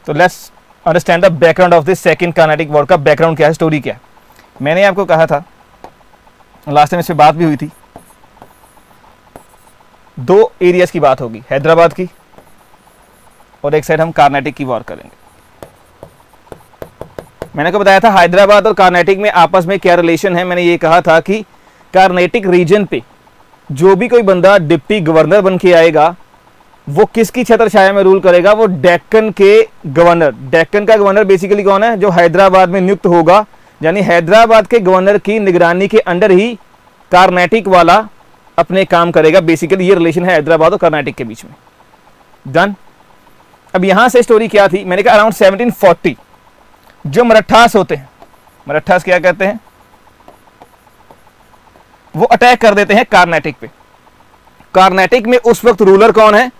तो let's understand the background of this second Carnatic war का background क्या है, स्टोरी क्या है। मैंने आपको कहा था, लास्ट टाइम इस पर बात भी हुई थी, दो एरियाज की बात होगी, हैदराबाद की और एक साइड हम कार्नेटिक की वॉर करेंगे। मैंने को बताया था हैदराबाद और कार्नेटिक में आपस में क्या रिलेशन है। मैंने ये कहा था कि कार्नेटिक रीजन पे जो भी कोई बंदा डिप्टी गवर्नर बन के आएगा वो किसकी छत्र छाया में रूल करेगा, वो डेक्कन के गवर्नर। डेक्कन का गवर्नर बेसिकली कौन है, जो हैदराबाद में नियुक्त होगा, यानी हैदराबाद के गवर्नर की निगरानी के अंडर ही कार्नेटिक वाला अपने काम करेगा। बेसिकली ये रिलेशन है हैदराबाद और कर्नाटक के बीच में। डन। अब यहां से स्टोरी क्या थी, मैंने कहा अराउंड 1740 जो मराठास होते हैं, मराठास क्या कहते हैं, वो अटैक कर देते हैं कर्नाटक पे। कर्नाटक में उस वक्त रूलर कौन है,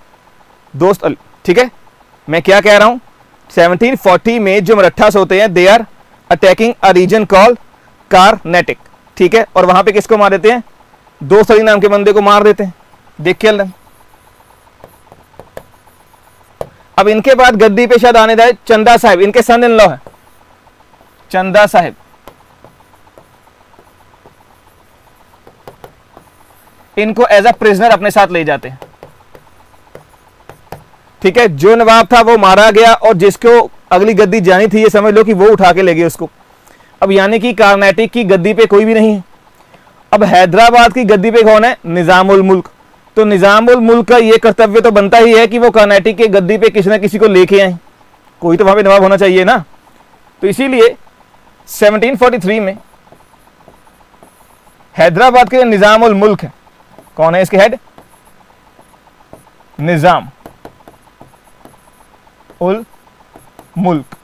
दोस्त अली। ठीक है, मैं क्या कह रहा हूं, 1740 में जो मराठास होते हैं they are attacking a region called Karnataka. ठीक है, और वहां पे किसको मार देते हैं, दोस्त अली नाम के बंदे को मार देते हैं। देख के अल्लाह। अब इनके बाद गद्दी पे शायद आने जाए चंदा साहिब, इनके सन इन लॉ है चंदा साहिब। इनको एज अ प्रिजनर अपने साथ ले जाते हैं। ठीक है, जो नवाब था वो मारा गया और जिसको अगली गद्दी जानी थी ये समझ लो कि वो उठा के ले गए उसको। अब यानी कि कर्नाटक की गद्दी पे कोई भी नहीं है। अब हैदराबाद की गद्दी पे कौन है, निजामुल मुल्क। तो निजामुल मुल्क का ये कर्तव्य तो बनता ही है कि वो कर्नाटक के गद्दी पे किसी ना किसी को लेके आए, कोई तो वहां पे नवाब होना चाहिए ना। तो इसीलिए 1743 में हैदराबाद के निजामुल मुल्क है, कौन है इसके हेड, निजाम उल मुल्क।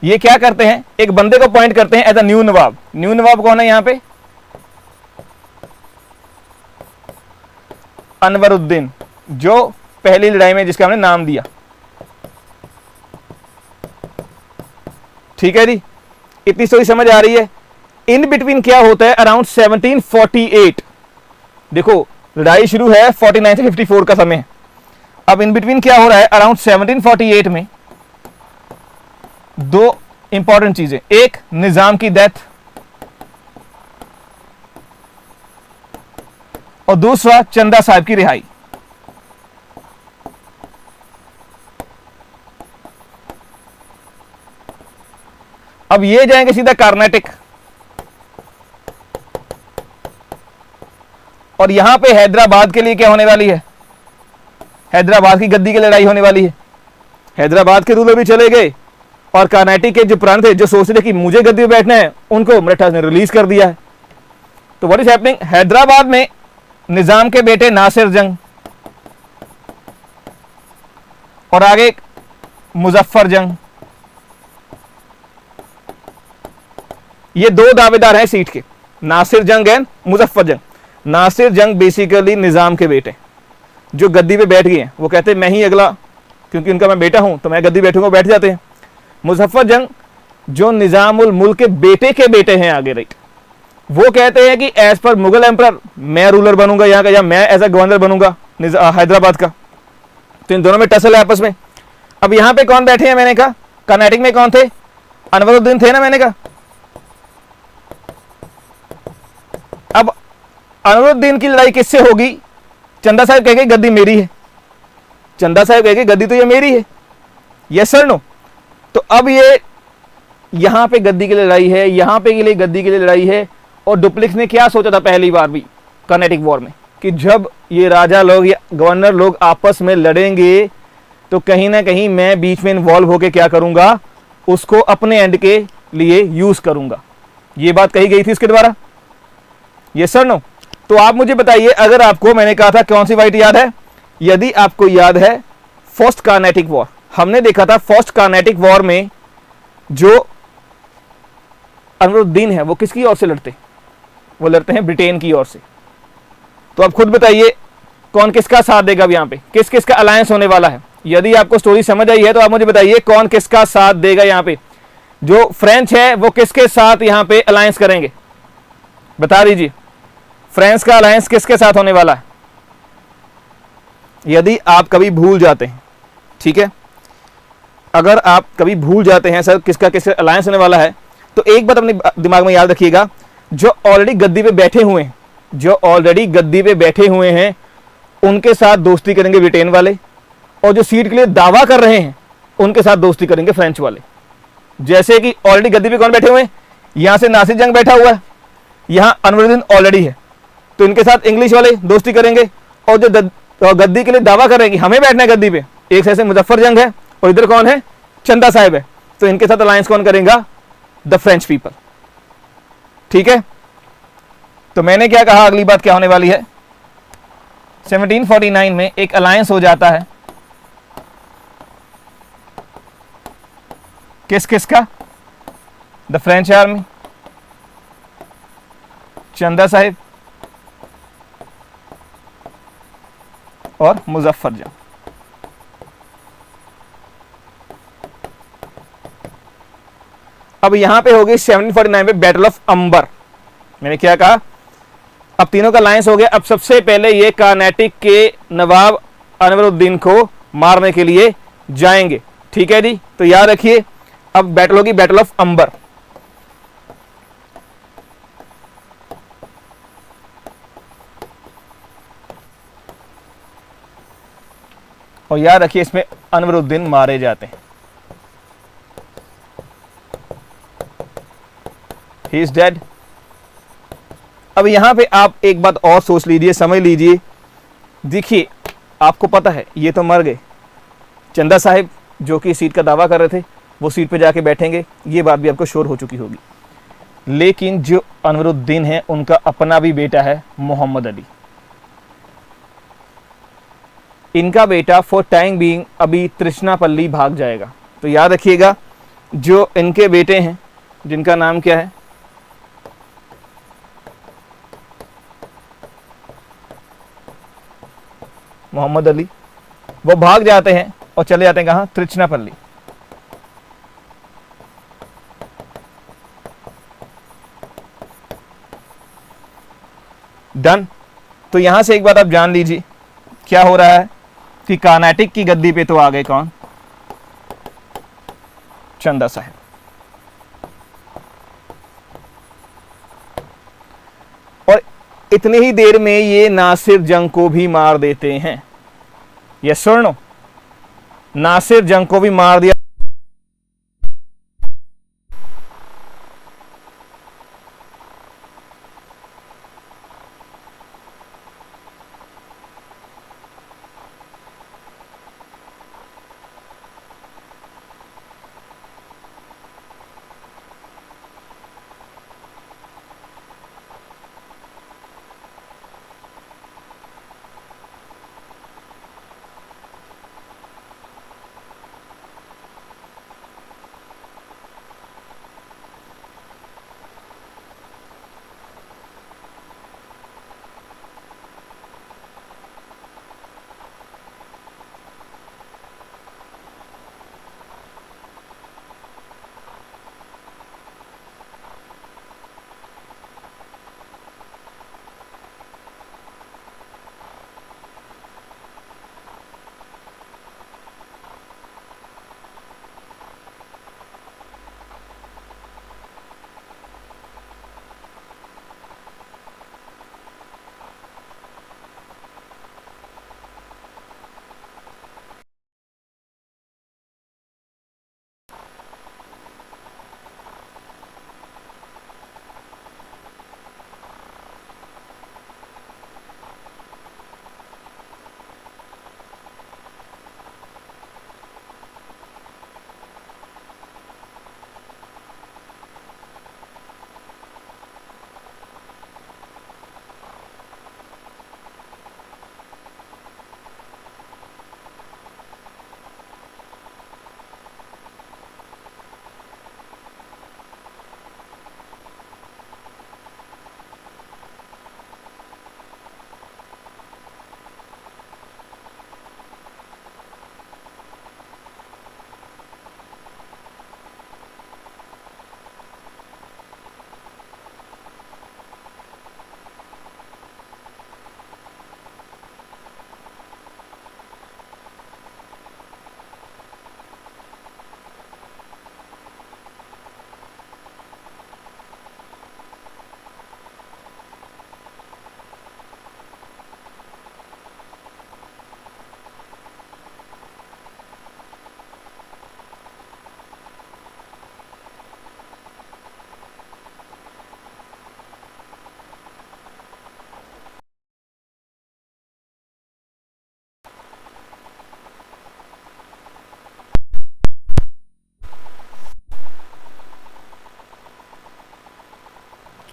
ये क्या करते हैं, एक बंदे को पॉइंट करते हैं as a new nawab. New nawab कौन है यहां पे, अनवरुद्दीन, जो पहली लड़ाई में जिसका हमने नाम दिया। ठीक है जी, इतनी स्टोरी समझ आ रही है। इन बिटवीन क्या होता है, अराउंड 1748, देखो लड़ाई शुरू है 49 से 54 का समय है। अब इन बिटवीन क्या हो रहा है, अराउंड 1748 में दो इंपॉर्टेंट चीजें, एक निजाम की डेथ और दूसरा चंदा साहब की रिहाई। अब ये जाएंगे सीधा कर्नाटक और यहां पे हैदराबाद के लिए क्या होने वाली है, हैदराबाद की गद्दी की लड़ाई होने वाली है। हैदराबाद के रूलर भी चले गए और कर्नाटक के जो प्रांत थे जो सोच रहे कि मुझे गद्दी में बैठना है, उनको मराठास ने रिलीज कर दिया है। तो व्हाट इज हैपनिंग, हैदराबाद में निजाम के बेटे नासिर जंग और आगे मुजफ्फर जंग, ये दो दावेदार हैं सीट के, नासिर जंग एंड मुजफ्फर जंग। नासिर जंग बेसिकली निजाम के बेटे जो गद्दी पे बैठ गए हैं, वो कहते हैं मैं ही अगला, क्योंकि उनका मैं बेटा हूं तो मैं गद्दी बैठूंगा, बैठ जाते हैं। मुजफ्फर जंग जो निजामुल मुल्क के बेटे हैं आगे, राइट, वो कहते हैं कि एज पर मुगल एम्परर मैं रूलर बनूंगा यहाँ का, या मैं एज अ गवर्नर बनूंगा हैदराबाद का। तो इन दोनों में टसल है आपस में। अब यहां पे कौन बैठे हैं, मैंने कहा कर्नाटक में कौन थे, अनवरुद्दीन थे ना, मैंने कहा। अब अनवरुद्दीन की लड़ाई किससे होगी, चंदा साहब कहेंगे गद्दी मेरी है, चंदा साहब कहेंगे गद्दी तो ये मेरी है, यस सर नो। तो अब ये यहां पे गद्दी की लड़ाई है, यहां पे के लिए गद्दी की लड़ाई है। और डुप्लेक्स ने क्या सोचा था पहली बार भी कर्नाटक वॉर में, कि जब ये राजा लोग या गवर्नर लोग आपस में लड़ेंगे तो कहीं ना कहीं मैं बीच में इन्वॉल्व होकर क्या करूंगा, उसको अपने एंड के लिए यूज करूंगा। ये बात कही गई थी इसके द्वारा, ये सर नो। तो आप मुझे बताइए, अगर आपको मैंने कहा था कौन सी फाइट याद है, यदि आपको याद है फर्स्ट कर्नाटक वॉर, हमने देखा था फर्स्ट कर्नाटक वॉर में जो अनवरुद्दीन है वो किसकी ओर से लड़ते, वो लड़ते हैं ब्रिटेन की ओर से। तो आप खुद बताइए कौन किसका साथ देगा, यहां पे किस किस का अलायंस होने वाला है। यदि आपको स्टोरी समझ आई है तो आप मुझे बताइए कौन किसका साथ देगा। यहां पे जो फ्रेंच है वो किसके साथ यहां पे अलायंस करेंगे, बता दीजिए। फ्रांस का अलायंस किसके साथ होने वाला है, यदि आप कभी भूल जाते हैं, ठीक है। अगर आप कभी भूल जाते हैं सर किसका किससे अलायंस होने वाला है, तो एक बात अपने दिमाग में याद रखिएगा, जो ऑलरेडी गद्दी पे बैठे हुए हैं, जो ऑलरेडी गद्दी पे बैठे हुए हैं उनके साथ दोस्ती करेंगे ब्रिटेन वाले, और जो सीट के लिए दावा कर रहे हैं उनके साथ दोस्ती करेंगे फ्रेंच वाले। जैसे कि ऑलरेडी गद्दी पे कौन बैठे हुए हैं, यहां से नासिर जंग बैठा हुआ है, यहां अनवरुद्दीन ऑलरेडी है, तो इनके साथ इंग्लिश वाले दोस्ती करेंगे। और जो गद्दी के लिए दावा कर रहे हैं कि हमें बैठना है गद्दी पे, एक साइड से मुजफ्फर जंग है और इधर कौन है, चंदा साहिब है, तो इनके साथ अलायंस कौन करेगा, द फ्रेंच पीपल। ठीक है, तो मैंने क्या कहा, अगली बात क्या होने वाली है, 1749 में एक अलायंस हो जाता है, किस किस का, द फ्रेंच आर्मी, चंदा साहिब और मुजफ्फर जंग। अब यहां पे हो गई 1749 में बैटल ऑफ अंबर। मैंने क्या कहा, अब तीनों का अलायंस हो गया। अब सबसे पहले ये कर्नाटक के नवाब अनवरुद्दीन को मारने के लिए जाएंगे। ठीक है जी, तो याद रखिए अब बैटल होगी बैटल ऑफ अंबर। और याद रखिए इसमें अनवरुद्दीन मारे जाते हैं, ही इज डेड। अब यहां पे आप एक बात और सोच लीजिए, समझ लीजिए, देखिए आपको पता है ये तो मर गए, चंदा साहिब जो कि सीट का दावा कर रहे थे वो सीट पे जाके बैठेंगे, ये बात भी आपको श्योर हो चुकी होगी। लेकिन जो अनवरुद्दीन है उनका अपना भी बेटा है मोहम्मद अली। इनका बेटा फॉर टाइम बीइंग अभी तृष्णापल्ली भाग जाएगा। तो याद रखिएगा जो इनके बेटे हैं जिनका नाम क्या है, मोहम्मद अली, वो भाग जाते हैं और चले जाते हैं कहां, तृष्णापल्ली। डन। तो यहां से एक बात आप जान लीजिए क्या हो रहा है कि कर्नाटक की गद्दी पे तो आ गए कौन, चंदा साहब। और इतनी ही देर में ये नासिर जंग को भी मार देते हैं। यस और नो, नासिर जंग को भी मार दिया।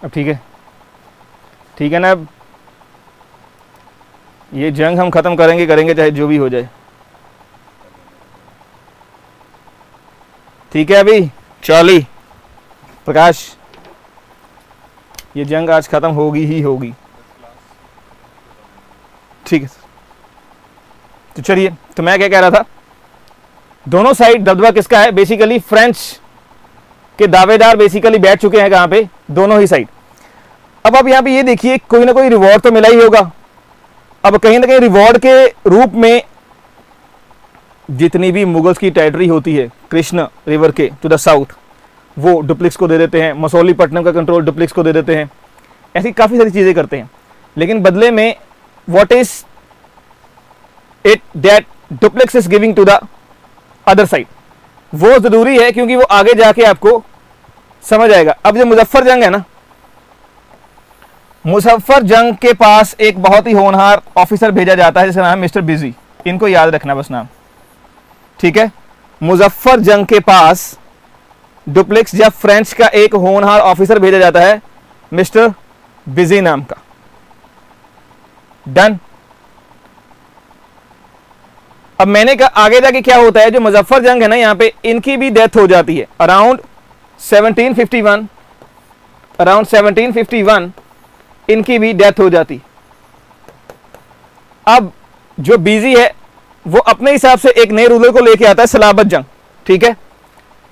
अब ठीक है ना। अब ये जंग हम ख़त्म करेंगे चाहे जो भी हो जाए। ठीक है अभी चार्ली, प्रकाश, ये जंग आज ख़त्म होगी ही होगी। ठीक है तो चलिए, तो मैं क्या कह रहा था, दोनों साइड दबदबा किसका है? बेसिकली फ्रेंच के दावेदार बेसिकली बैठ चुके हैं कहां पे? दोनों ही साइड। अब आप यहां पे ये देखिए, कोई ना कोई रिवॉर्ड तो मिला ही होगा। अब कहीं ना कहीं रिवॉर्ड के रूप में जितनी भी मुगल्स की टेरिटरी होती है कृष्ण रिवर के टू द साउथ, वो डुप्लिक्स को दे देते हैं। मसौलीपट्टनम का कंट्रोल डुप्लिक्स को दे देते हैं। ऐसी काफ़ी सारी चीज़ें करते हैं, लेकिन बदले में what is it that Dupleix is giving to the other side, वो ज़रूरी है क्योंकि वो आगे जाके आपको समझ आएगा। अब जो मुजफ्फर जंग है ना, मुजफ्फर जंग के पास एक बहुत ही होनहार ऑफिसर भेजा जाता है जिसका नाम है मिस्टर बिजी। इनको याद रखना बस नाम, ठीक है। मुजफ्फर जंग के पास डुप्लिक्स या फ्रेंच का एक होनहार ऑफिसर भेजा जाता है मिस्टर बिजी नाम का। डन। अब मैंने कहा आगे जाके क्या होता है, जो मुजफ्फर जंग है ना, यहां पे इनकी भी डेथ हो जाती है अराउंड 1751। अराउंड 1751 इनकी भी डेथ हो जाती। अब जो बिजी है वो अपने हिसाब से एक नए रूलर को लेके आता है, सलाबत जंग, ठीक है।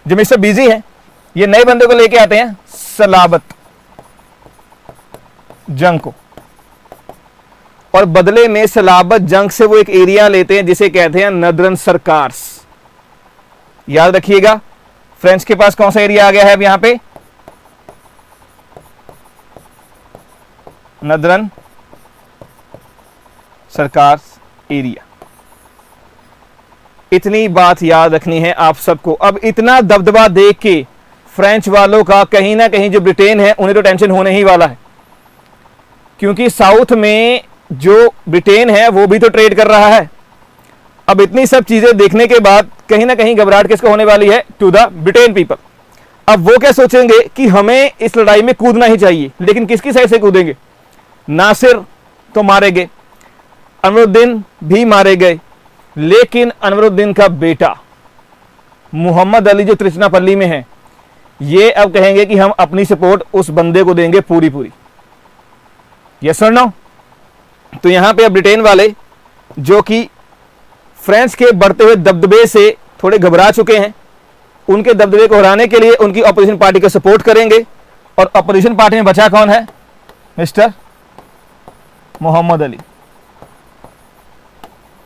जो मिस्टर बिजी है ये नए बंदे को लेके आते हैं सलाबत जंग को, और बदले में सलाबत जंग से वो एक एरिया लेते हैं जिसे कहते हैं नदरन सरकार्स। याद रखिएगा, फ्रेंच के पास कौन सा एरिया आ गया है अब यहां पे? Northern Circars area. इतनी बात याद रखनी है आप सबको। अब इतना दबदबा देख के फ्रेंच वालों का कहीं ना कहीं जो ब्रिटेन है उन्हें तो टेंशन होने ही वाला है, क्योंकि साउथ में जो ब्रिटेन है वो भी तो ट्रेड कर रहा है। अब इतनी सब चीजें देखने के बाद कहीं ना कहीं घबराहट किसको होने वाली है? To the Britain people. अब वो क्या सोचेंगे कि हमें इस लड़ाई में कूदना ही चाहिए, लेकिन किसकी साइड से कूदेंगे? नासिर तो मारे गए, अनवरुद्दीन भी मारे गए, लेकिन अनवरुद्दीन का बेटा मोहम्मद अली जो त्रिचनापल्ली में है, ये अब कहेंगे कि हम अपनी सपोर्ट उस बंदे को देंगे पूरी पूरी। यस और नो? तो यहां पे अब ब्रिटेन वाले जो कि फ्रांस के बढ़ते हुए दबदबे से थोड़े घबरा चुके हैं, उनके दबदबे को हराने के लिए उनकी अपोजिशन पार्टी को सपोर्ट करेंगे। और अपोजिशन पार्टी में बचा कौन है? मिस्टर मोहम्मद अली,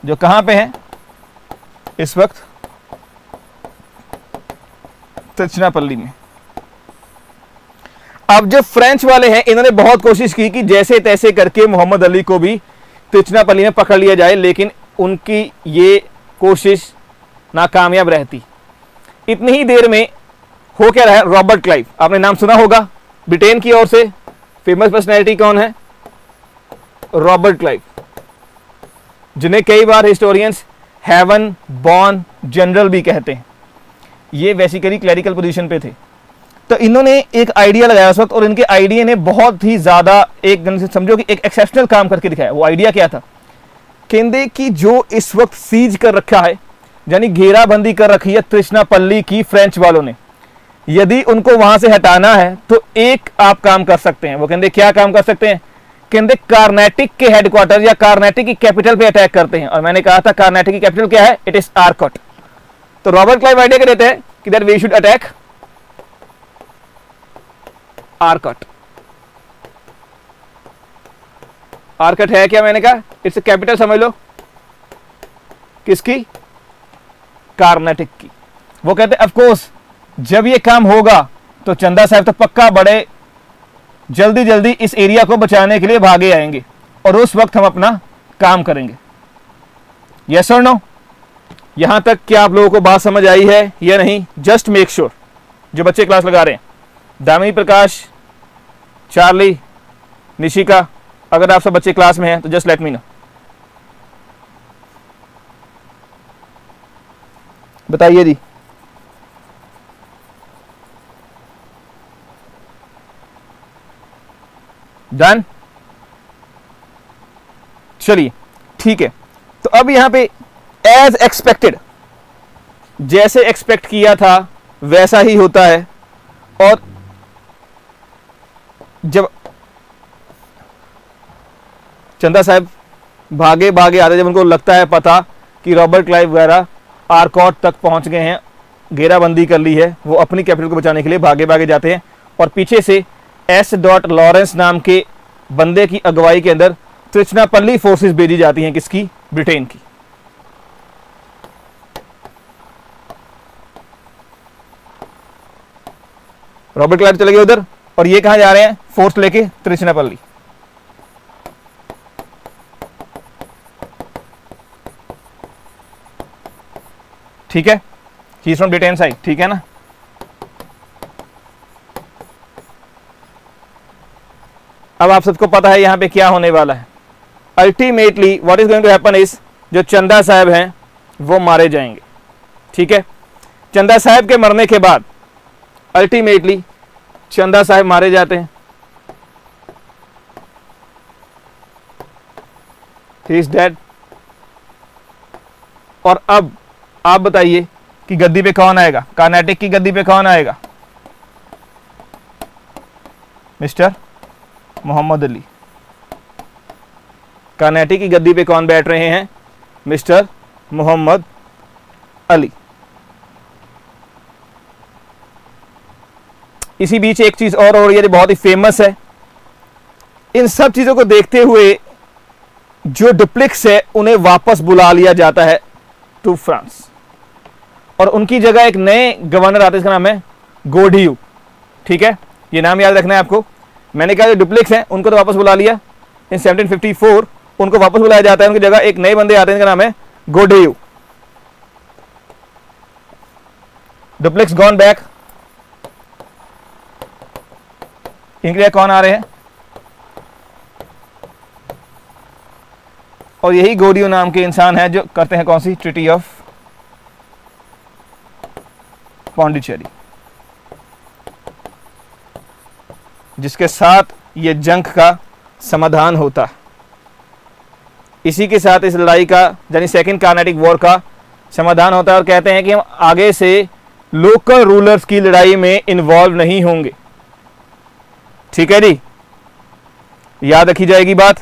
जो कहां पे हैं इस वक्त? त्रिचनापल्ली में। अब जो फ्रेंच वाले हैं इन्होंने बहुत कोशिश की कि जैसे तैसे करके मोहम्मद अली को भी त्रिचनापल्ली में पकड़ लिया जाए, लेकिन उनकी ये कोशिश नाकामयाब रहती। इतनी ही देर में हो क्या रहा है? रॉबर्ट क्लाइव, आपने नाम सुना होगा, ब्रिटेन की ओर से फेमस पर्सनैलिटी कौन है? रॉबर्ट क्लाइव, जिन्हें कई बार हिस्टोरियंस हेवन बॉर्न जनरल भी कहते हैं। ये बेसिकली क्लरिकल पोजीशन पे थे। तो इन्होंने एक आइडिया लगाया उस वक्त, और इनके आइडिया ने बहुत ही ज्यादा एक समझो कि एक एक्सेप्शनल काम करके दिखाया। वो आइडिया क्या था? कहते कि जो इस वक्त सीज कर रखा है, यानी घेराबंदी कर रखी है त्रिचनापल्ली की फ्रेंच वालों ने, यदि उनको वहां से हटाना है तो एक आप काम कर सकते हैं। वो कहते क्या काम कर सकते हैं? कहते कार्नेटिक के हेडक्वार्टर या कार्नेटिक की कैपिटल पे अटैक करते हैं। और मैंने कहा था कार्नेटिक की कैपिटल क्या है? It is Arcot. तो रॉबर्ट क्लाइव आइडिया क्या देते हैं कि that we should attack Arcot. Arcot है क्या? मैंने कहा इट्स कैपिटल, समझ लो किसकी? कार्नेटिक की। वो कहते ऑफ कोर्स जब ये काम होगा तो चंदा साहब तो पक्का बड़े जल्दी जल्दी इस एरिया को बचाने के लिए भागे आएंगे, और उस वक्त हम अपना काम करेंगे। यस और नो? यहां तक क्या आप लोगों को बात समझ आई है या नहीं? Just make sure. जो बच्चे क्लास लगा रहे हैं, दामिनी, प्रकाश, चार्ली, निशिका, अगर आप सब बच्चे क्लास में हैं तो जस्ट लेट मी नो। बताइए जी। डन, चलिए ठीक है। तो अब यहां पे एज एक्सपेक्टेड, जैसे एक्सपेक्ट किया था वैसा ही होता है। और जब चंदा साहब भागे भागे आते, जब उनको लगता है पता कि रॉबर्ट क्लाइव वगैरह आर्कॉट तक पहुंच गए हैं, घेराबंदी कर ली है, वो अपनी कैपिटल को बचाने के लिए भागे भागे जाते हैं। और पीछे से एस डॉट लॉरेंस नाम के बंदे की अगुवाई के अंदर त्रिचनापल्ली फोर्सेस भेजी जाती हैं, किसकी? ब्रिटेन की। रॉबर्ट क्लाइव चले गए उधर, और ये कहां जा रहे हैं? फोर्स लेके त्रिचनापल्ली। ठीक है, he is from Britain side, ठीक है ना। अब आप सबको पता है यहां पे क्या होने वाला है। Ultimately what is going to happen is, जो चंदा साहब हैं वो मारे जाएंगे। ठीक है, चंदा साहब के मरने के बाद अल्टीमेटली चंदा साहब मारे जाते हैं। He is dead. और अब आप बताइए कि गद्दी पे कौन आएगा? कर्नाटक की गद्दी पे कौन आएगा? मिस्टर मोहम्मद अली। कर्नाटक की गद्दी पे कौन बैठ रहे हैं? मिस्टर मोहम्मद अली। इसी बीच एक चीज और हो रही है जो बहुत ही फेमस है। इन सब चीजों को देखते हुए जो डुप्लिक्स है उन्हें वापस बुला लिया जाता है टू फ्रांस, और उनकी जगह एक नए गवर्नर आते हैं, इसका नाम है गोडियू। ठीक है, ये नाम याद रखना है आपको। मैंने कहा जो डुप्लिक्स हैं उनको तो वापस बुला लिया इन 1754, उनको वापस बुलाया जाता है, उनकी जगह एक नए बंदे आते हैं, इनका नाम है गोडियू। Duplex gone back. इनके लिए कौन आ रहे हैं? और यही गोडियो नाम के इंसान है जो करते हैं कौन सी? ट्रीटी ऑफ पौंडीचेरी, जिसके साथ ये जंग का समाधान होता। इसी के साथ इस लड़ाई का यानी सेकेंड कार्नेटिक वॉर का समाधान होता है, और कहते हैं कि हम आगे से लोकल रूलर्स की लड़ाई में इन्वॉल्व नहीं होंगे। ठीक है जी, याद रखी जाएगी बात।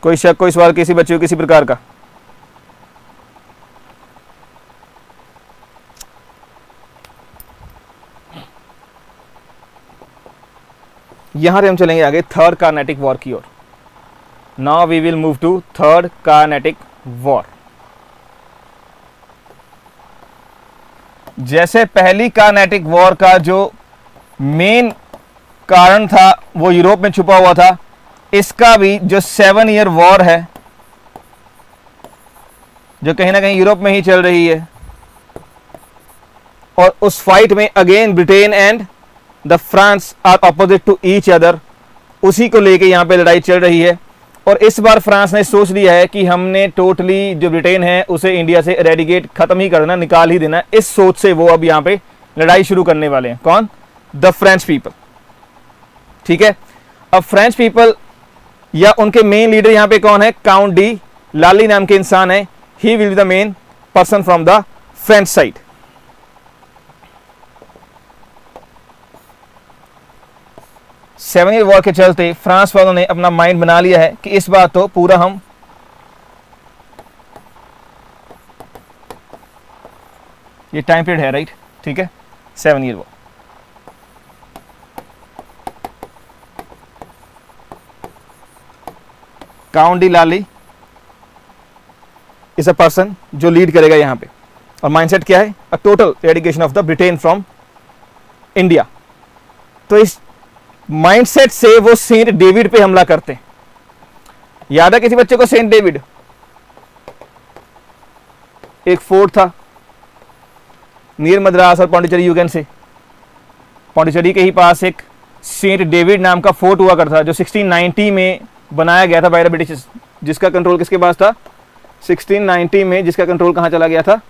कोई शक, कोई सवाल किसी बच्चे को किसी प्रकार का? यहां से हम चलेंगे आगे थर्ड कार्नेटिक वॉर की ओर। Now we will move to third Carnatic war. जैसे पहली कार्नेटिक वॉर का जो मेन कारण था वो यूरोप में छुपा हुआ था, इसका भी जो 7 ईयर वॉर है जो कहीं ना कहीं यूरोप में ही चल रही है, और उस फाइट में again Britain and the France are opposite to each other, उसी को लेके यहां पे लड़ाई चल रही है। और इस बार फ्रांस ने सोच लिया है कि हमने टोटली जो ब्रिटेन है उसे इंडिया से एरेडिकेट, खत्म ही करना, निकाल ही देना। इस सोच से वो अब यहां पे लड़ाई शुरू करने वाले हैं। कौन? The French people. ठीक है, अब फ्रेंच पीपल या उनके मेन लीडर यहां पे कौन है? काउंट डी लाली नाम के इंसान है। He will be the main person from the French side. Seven year war के चलते फ्रांस वालों ने अपना माइंड बना लिया है कि इस बार तो पूरा हम ये टाइम पीरियड है, राइट? ठीक है, 7 year war. Count D Lali is a person जो लीड करेगा यहां पे, और माइंडसेट क्या है? A total eradication of the Britain from India. तो इस माइंडसेट से वो सेंट डेविड पे हमला करते हैं। याद है किसी बच्चे को सेंट डेविड? एक फोर्ट था नियर मद्रास और Pondicherry, you can say. Pondicherry के ही पास एक सेंट डेविड नाम का फोर्ट हुआ करता था जो 1690 में बनाया गया था बाय द ब्रिटिश, जिसका कंट्रोल किसके पास था? 1690 में जिसका कंट्रोल कहां चला गया था?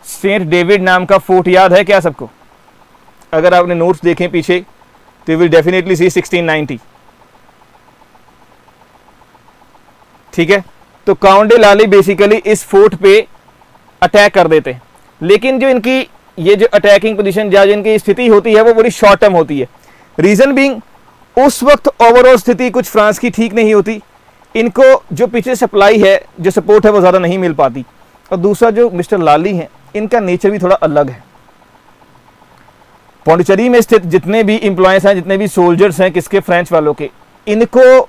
सेंट डेविड नाम का फोर्ट याद है क्या सबको? अगर आपने नोट्स देखें पीछे तो यू विल डेफिनेटली सी 1690। ठीक है, तो काउंट डे लाली बेसिकली इस फोर्ट पे अटैक कर देते हैं, लेकिन जो इनकी ये जो अटैकिंग पोजीशन जहाँ इनकी स्थिति होती है वो बड़ी शॉर्ट टर्म होती है। रीजन बीइंग उस वक्त ओवरऑल स्थिति कुछ फ्रांस की ठीक नहीं होती, इनको जो पीछे सप्लाई है, जो सपोर्ट है वो ज़्यादा नहीं मिल पाती, और दूसरा जो मिस्टर लाली हैं इनका नेचर भी थोड़ा अलग है। पौंडीचेरी में स्थित जितने भी एम्प्लॉयज़ हैं, जितने भी सोल्जर्स हैं किसके, फ्रेंच वालों के, इनको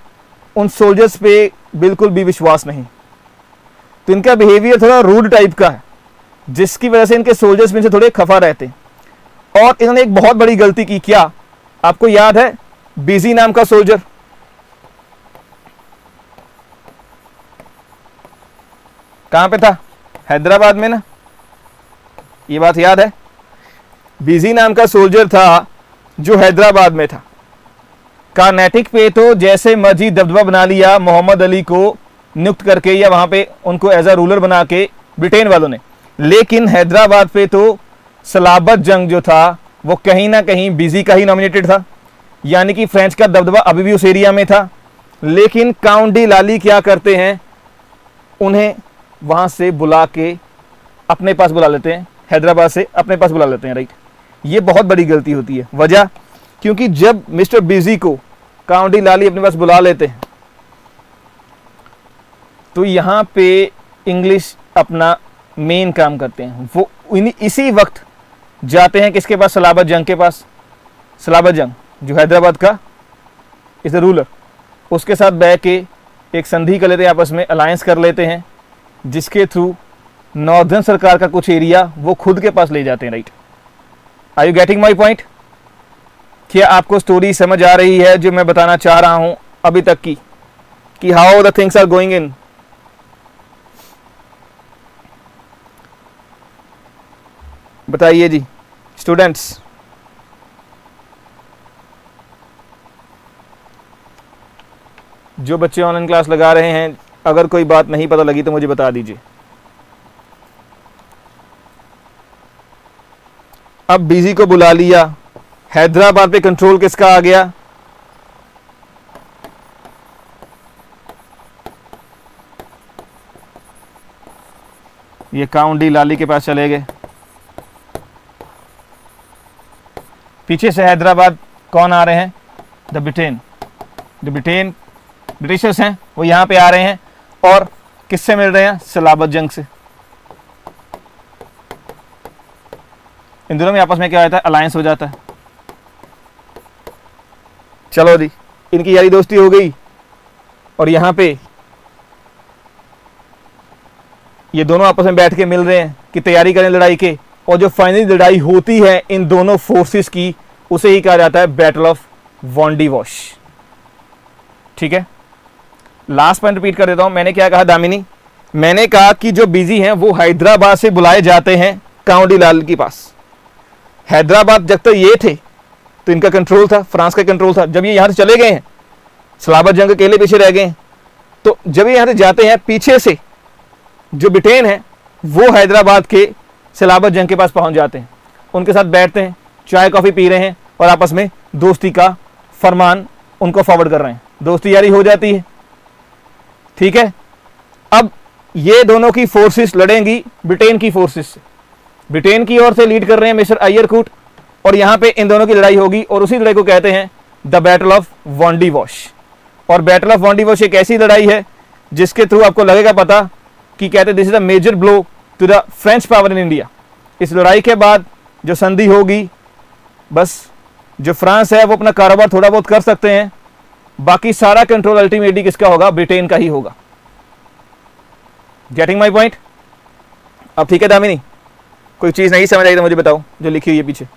उन सोल्जर्स पे बिल्कुल भी विश्वास नहीं, तो इनका बिहेवियर थोड़ा रूड टाइप का है, जिसकी वजह से इनके सोल्जर्स में से थोड़े खफा रहते हैं। और इन्होंने एक बहुत बड़ी गलती की, क्या आपको याद है? बीजी नाम का सोल्जर, कहां पे था? हैदराबाद में ना, ये बात याद है? बीजी नाम का सोल्जर था जो हैदराबाद में था। कार्नेटिक पे तो जैसे मर्जी दबदबा बना लिया मोहम्मद अली को नियुक्त करके, या वहां पे उनको एज अ रूलर बना के ब्रिटेन वालों ने, लेकिन हैदराबाद पे तो सलाबत जंग जो था वो कहीं ना कहीं बीजी का ही नॉमिनेटेड था, यानी कि फ्रेंच का दबदबा अभी भी उस एरिया में था। लेकिन काउंट डी लाली क्या करते हैं, उन्हें वहां से बुला के अपने पास बुला लेते हैं, हैदराबाद से अपने पास बुला लेते हैं, राइट। ये बहुत बड़ी गलती होती है। वजह, क्योंकि जब मिस्टर बीजी को काउंट डी लाली अपने पास बुला लेते हैं तो यहां पे इंग्लिश अपना मेन काम करते हैं। वो इसी वक्त जाते हैं किसके पास? सलाबत जंग के पास। सलाबत जंग जो हैदराबाद का इज द रूलर, उसके साथ बैठ के एक संधि कर लेते हैं, आपस में अलायंस कर लेते हैं, जिसके थ्रू नॉर्दर्न सरकार का कुछ एरिया वो खुद के पास ले जाते हैं, right. Are you getting my point? क्या आपको स्टोरी समझ आ रही है जो मैं बताना चाह रहा हूं अभी तक की, कि how the things are going in? बताइए जी स्टूडेंट्स। जो बच्चे ऑनलाइन क्लास लगा रहे हैं, अगर कोई बात नहीं पता लगी तो मुझे बता दीजिए। अब बीजी को बुला लिया, हैदराबाद पे कंट्रोल किसका आ गया? ये काउंट डी लाली के पास चले गए। पीछे से हैदराबाद कौन आ रहे हैं? The Britain. The Britain Britishers हैं, वो यहां पे आ रहे हैं, और किससे मिल रहे हैं? सलाबत जंग से। इन दोनों में आपस में क्या होता है? अलायंस हो जाता है। चलो जी, इनकी यारी दोस्ती हो गई, और यहां पे ये दोनों आपस में बैठ के मिल रहे हैं कि तैयारी करें लड़ाई के, और जो फाइनली लड़ाई होती है इन दोनों फोर्सेस की, उसे ही कहा जाता है बैटल ऑफ वॉन्डीवॉश। ठीक है, लास्ट पॉइंट रिपीट कर देता हूं। मैंने क्या कहा दामिनी? मैंने कहा कि जो बीजी हैं वो हैदराबाद से बुलाए जाते हैं काउंट डी लाली के पास। हैदराबाद जब तक ये थे तो इनका कंट्रोल था, फ्रांस का कंट्रोल था। जब ये यहां से चले गए हैं, सलाबत जंग अकेले पीछे रह गए हैं, तो जब ये यहां से जाते हैं, पीछे से जो ब्रिटेन है वो हैदराबाद के सलाबत जंग के पास पहुंच जाते हैं, उनके साथ बैठते हैं, चाय कॉफी पी रहे हैं, और आपस में दोस्ती का फरमान उनको फॉरवर्ड कर रहे हैं। दोस्ती यारी हो जाती है। ठीक है, अब ये दोनों की फोर्सेस लड़ेंगी ब्रिटेन की फोर्सेस से। ब्रिटेन की ओर से लीड कर रहे हैं मिस्टर अयरकूट, और यहां पे इन दोनों की लड़ाई होगी, और उसी लड़ाई को कहते हैं द बैटल ऑफ वॉन्डीवॉश। और बैटल ऑफ वॉन्डीवॉश एक ऐसी लड़ाई है जिसके थ्रू आपको लगेगा पता कि कहते हैं this is a major blow to the French power in India. इस लड़ाई के बाद जो संधि होगी, बस जो फ्रांस है वो अपना कारोबार थोड़ा बहुत कर सकते हैं, बाकी सारा कंट्रोल अल्टीमेटली किसका होगा? ब्रिटेन का ही होगा। Getting my point? अब ठीक है दामिनी, कोई चीज नहीं समझ आई तो मुझे बताओ जो लिखी हुई है पीछे।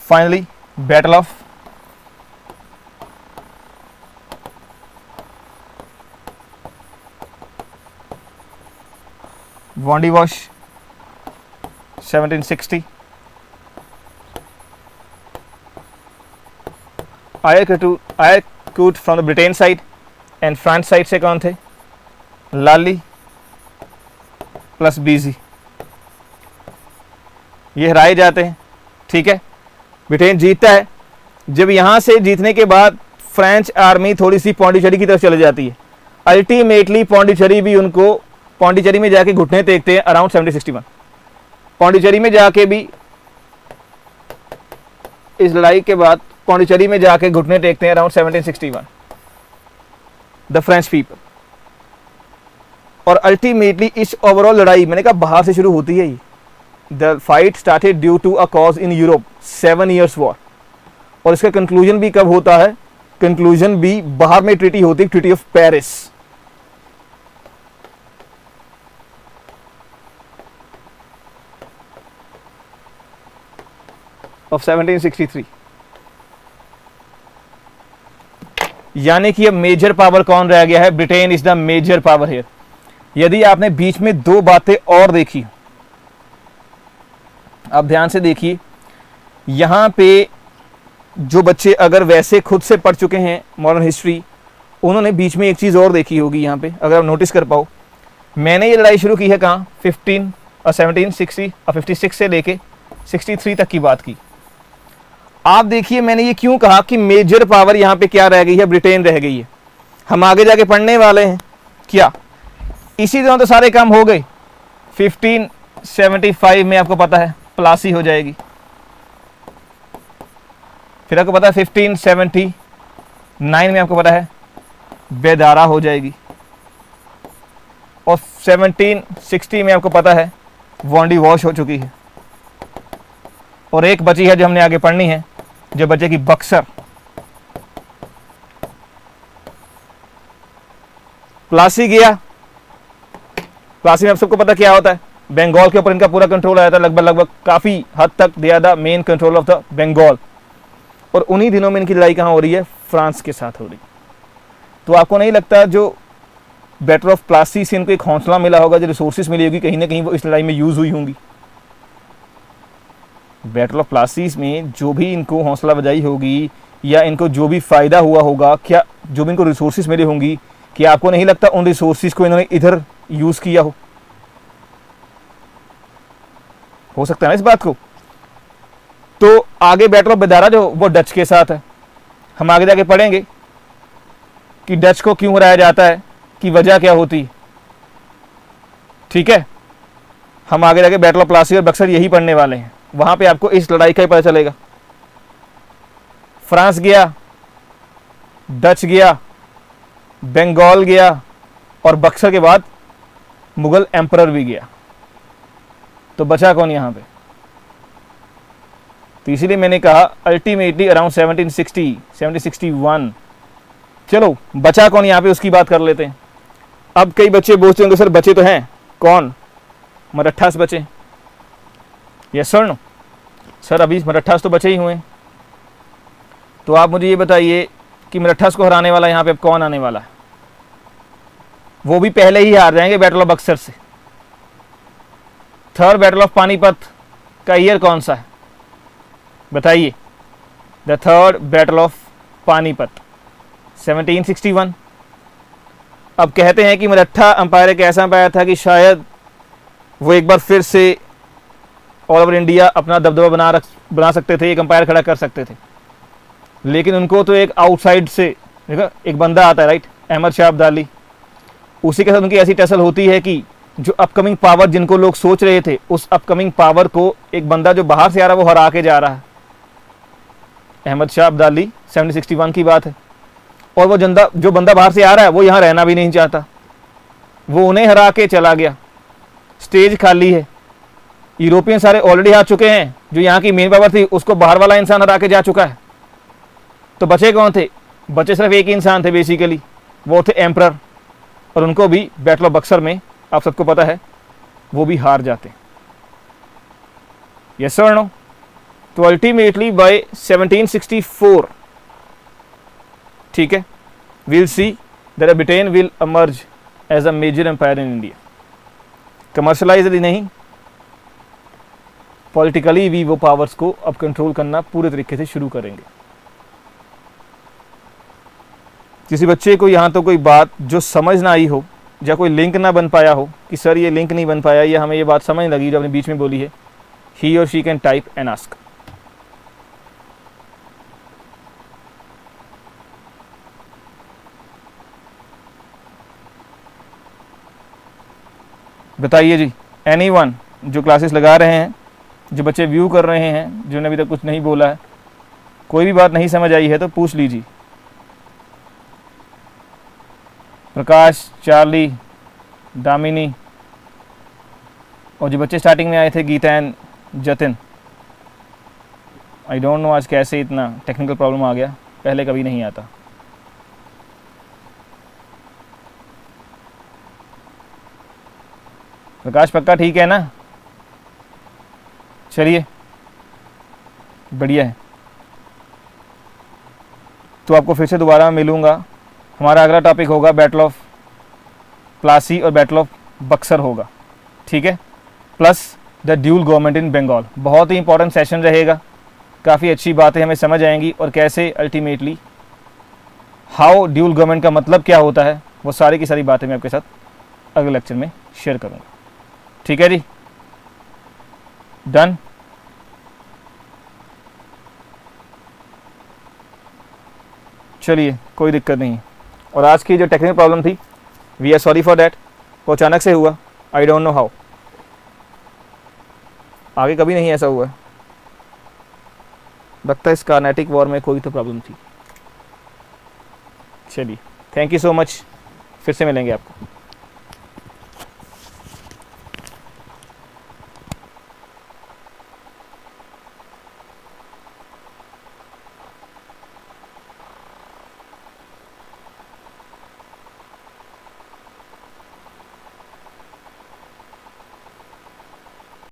Finally battle of Wandiwash 1760। Coote from the Britain side and France side से कौन थे, लाली प्लस बीजी, ये हराए जाते हैं। ठीक है, ब्रिटेन जीतता है। जब यहां से जीतने के बाद फ्रेंच आर्मी थोड़ी सी पौंडीचेरी की तरफ चली जाती है। अल्टीमेटली पौंडीचेरी भी उनको, पौंडीचेरी में जाके घुटने टेकते हैं अराउंड 1761। पौंडीचेरी में जाके भी, इस लड़ाई के बाद पौंडीचेरी में जाके घुटने टेकते हैं अराउंड 1761 द फ्रेंच पीपल। और अल्टीमेटली इस ओवरऑल लड़ाई, मैंने कहा बाहर से शुरू होती है ये, the fight started due to a cause in Europe, 7 years war. और इसका कंक्लूजन भी कब होता है, कंक्लूजन भी बाहर में ट्रीटी होती है, ट्रीटी ऑफ पेरिस। ऑफ 1763। यानी कि अब मेजर पावर कौन रह गया है, Britain is the major power here. यदि आपने बीच में 2 बातें और देखी, आप ध्यान से देखिए, यहां पे जो बच्चे अगर वैसे खुद से पढ़ चुके हैं मॉडर्न हिस्ट्री, उन्होंने बीच में एक चीज़ और देखी होगी यहाँ पे, अगर आप नोटिस कर पाओ। मैंने ये लड़ाई शुरू की है कहाँ, 1756 से लेके 63 तक की बात की। आप देखिए मैंने ये क्यों कहा कि मेजर पावर यहाँ पे क्या रह गई है, ब्रिटेन रह गई है। हम आगे जाके पढ़ने वाले हैं क्या, इसी तरह तो सारे काम हो गए। 1575 में आपको पता है प्लासी हो जाएगी, फिर आपको पता है 1579 में आपको पता है बेदारा हो जाएगी, और 1760 में आपको पता है वॉन्डी वॉश हो चुकी है। और एक बची है जो हमने आगे पढ़नी है, जो बचेगी बक्सर। प्लासी गया, प्लासी में आप सबको पता क्या होता है, बंगाल के ऊपर इनका पूरा कंट्रोल आया था, लगभग काफी हद तक they the main control of the Bengal. और उन्हीं दिनों में इनकी लड़ाई कहाँ हो रही है, फ्रांस के साथ हो रही। तो आपको नहीं लगता जो बैटल ऑफ प्लासी से इनको एक हौसला मिला होगा, जो रिसोर्सेज मिली होगी कहीं ना कहीं वो इस लड़ाई में यूज हुई होंगी। बैटल ऑफ प्लासीज में जो भी इनको हौसला बजाई होगी या इनको जो भी फायदा हुआ होगा, क्या जो भी इनको रिसोर्सेज मिली होंगी, क्या आपको नहीं लगता उन रिसोर्सेज को इन्होंने इधर यूज किया हो सकता है ना इस बात को। तो आगे बैटल ऑफ बेदारा जो वो डच के साथ है, हम आगे जाके पढ़ेंगे कि डच को क्यों हराया जाता है, कि वजह क्या होती। ठीक है, हम आगे जाके बैटल ऑफ प्लासी और बक्सर यही पढ़ने वाले हैं, वहां पे आपको इस लड़ाई का ही पता चलेगा। फ्रांस गया, डच गया, बंगाल गया, और बक्सर के बाद मुगल एम्परर भी गया। तो बचा कौन यहां पे, तो इसीलिए मैंने कहा अल्टीमेटली अराउंड 1760 1761। चलो बचा कौन यहाँ पे, उसकी बात कर लेते हैं। अब कई बच्चे पूछते होंगे सर बचे तो हैं कौन, मराठास बचे। यस सर, नो सर अभी मराठास तो बचे ही हुए हैं। तो आप मुझे ये बताइए कि मराठास को हराने वाला यहाँ पे अब कौन आने वाला है। वो भी पहले ही हार जाएंगे बैटल ऑफ बक्सर से। थर्ड बैटल ऑफ पानीपत का ईयर कौन सा है बताइए। The third battle of Panipat 1761। अब कहते हैं कि मराठा अंपायर एक ऐसा अंपायर था कि शायद वो एक बार फिर से ऑल ओवर इंडिया अपना दबदबा बना सकते थे, एक अंपायर खड़ा कर सकते थे। लेकिन उनको तो एक आउटसाइड से देखो एक बंदा आता है, राइट, अहमद शाह अब्दाली, उसी के साथ उनकी ऐसी टसल होती है कि जो अपकमिंग पावर जिनको लोग सोच रहे थे, उस अपकमिंग पावर को एक बंदा जो बाहर से आ रहा है वो हरा के जा रहा है। अहमद शाह अब्दाली 1761 की बात है। और वो जो बंदा बाहर से आ रहा है वो यहाँ रहना भी नहीं चाहता, वो उन्हें हरा के चला गया। स्टेज खाली है, यूरोपियन सारे ऑलरेडी आ चुके हैं, जो यहाँ की मेन पावर थी उसको बाहर वाला इंसान हरा के जा चुका है। तो बचे कौन थे, बचे सिर्फ एक ही इंसान थे बेसिकली, वो थे एम्परर। और उनको भी बैटल ऑफ बक्सर में आप सबको पता है वो भी हार जाते। यस और नो। तो अल्टीमेटली बाय 1764, ठीक है, we'll see that Britain will emerge as a major empire in India. Commercialised नहीं, पॉलिटिकली भी वो पावर्स को अब कंट्रोल करना पूरे तरीके से शुरू करेंगे। किसी बच्चे को यहाँ तो कोई बात जो समझ ना आई हो या कोई लिंक ना बन पाया हो कि सर ये लिंक नहीं बन पाया या हमें ये बात समझ नहीं लगी जो आपने बीच में बोली है, ही और she can type and ask. बताइए जी, एनीवन जो क्लासेस लगा रहे हैं, जो बच्चे व्यू कर रहे हैं, जिन्होंने अभी तक कुछ नहीं बोला है, कोई भी बात नहीं समझ आई है तो पूछ लीजिए। प्रकाश, चार्ली, दामिनी और जो बच्चे स्टार्टिंग में आए थे, Gita and Jatin, I don't know आज कैसे इतना टेक्निकल प्रॉब्लम आ गया, पहले कभी नहीं आता। प्रकाश पक्का ठीक है ना? चलिए बढ़िया है। तो आपको फिर से दोबारा मिलूँगा। हमारा अगला टॉपिक होगा बैटल ऑफ प्लासी और बैटल ऑफ बक्सर होगा, ठीक है, plus the dual government in Bengal. बहुत ही इंपॉर्टेंट सेशन रहेगा, काफ़ी अच्छी बातें हमें समझ आएंगी और कैसे अल्टीमेटली हाउ ड्यूल गवर्नमेंट का मतलब क्या होता है, वो सारी की सारी बातें मैं आपके साथ अगले लेक्चर में शेयर करूँगा। ठीक है जी, डन। चलिए कोई दिक्कत नहीं। और आज की जो टेक्निकल प्रॉब्लम थी, we are sorry for that, वो अचानक से हुआ, आई डोंट नो हाउ, आगे कभी नहीं ऐसा हुआ। लगता है इस कार्नेटिक वॉर में कोई तो प्रॉब्लम थी। चलिए, थैंक यू सो मच, फिर से मिलेंगे आपको।